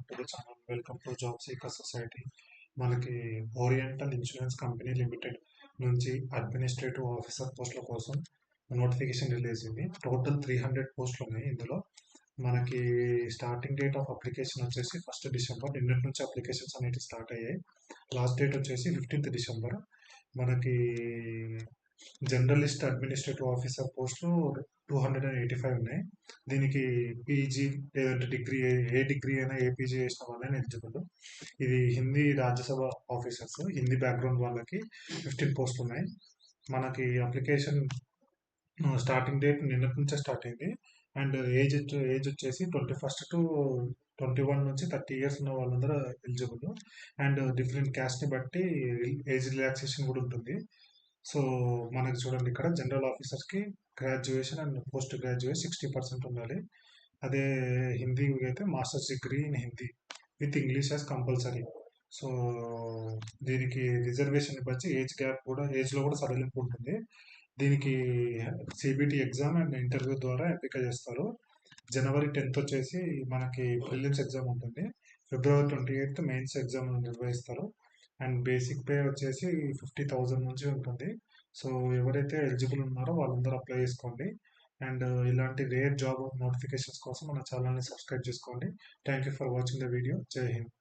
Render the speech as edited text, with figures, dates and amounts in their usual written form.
To the channel. Welcome to job seeker society. మనకి oriental insurance company limited నుంచి administrative officer పోస్టుల కోసం notification release అయింది. Total 300 పోస్టులు ఉన్నాయి ఇందులో. మనకి స్టార్టింగ్ డేట్ ఆఫ్ అప్లికేషన్ వచ్చేసి 1 డిసెంబర్. నిన్నటి నుంచి అప్లికేషన్స్ అనేవి స్టార్ట్ అయ్యాయి. లాస్ట్ డేట్ వచ్చేసి 15 డిసెంబర్. మనకి జర్నలిస్ట్ అడ్మినిస్ట్రేటివ్ ఆఫీసర్ పోస్టులు 285 ఉన్నాయి. దీనికి పీజీ లేదంటే డిగ్రీ, ఏ డిగ్రీ అయినా ఏ పీజీ చేసిన వాళ్ళని ఎలిజిబుల్. ఇది హిందీ రాజ్యసభ ఆఫీసర్స్, హిందీ బ్యాక్గ్రౌండ్ వాళ్ళకి 15 పోస్టులు ఉన్నాయి. మనకి అప్లికేషన్ స్టార్టింగ్ డేట్ నిన్నటి నుంచే స్టార్ట్ అయింది. అండ్ ఏజ్ వచ్చేసి 21 టు 21 నుంచి 30 ఇయర్స్ ఉన్న వాళ్ళందరూ ఎలిజిబుల్. అండ్ డిఫరెంట్ క్యాస్ట్ని బట్టి ఏజ్ రిలాక్సేషన్ కూడా ఉంటుంది. సో మనకి చూడండి, ఇక్కడ జనరల్ ఆఫీసర్స్కి గ్రాడ్యుయేషన్ అండ్ పోస్ట్ గ్రాడ్యుయేట్ 60% ఉండాలి. అదే హిందీ అయితే masters degree in Hindi with English as compulsory. So దీనికి రిజర్వేషన్ బట్టి ఏజ్ గ్యాప్ కూడా, ఏజ్లో కూడా సడలింపు ఉంటుంది. దీనికి సిబిటి ఎగ్జామ్ అండ్ ఇంటర్వ్యూ ద్వారా ఎంపిక చేస్తారు. జనవరి 10th వచ్చేసి మనకి ప్రిలిమ్స్ ఎగ్జామ్ ఉంటుంది. ఫిబ్రవరి 28th మెయిన్స్ ఎగ్జామ్ నిర్వహిస్తారు. అండ్ బేసిక్ పే వచ్చేసి 50,000 నుంచి ఉంటుంది. సో ఎవరైతే ఎలిజిబుల్ ఉన్నారో వాళ్ళందరూ అప్లై చేసుకోండి. అండ్ ఇలాంటి రేర్ జాబ్ నోటిఫికేషన్స్ కోసం మన ఛానల్ని సబ్స్క్రైబ్ చేసుకోండి. Thank you for watching the video. జై హింద్.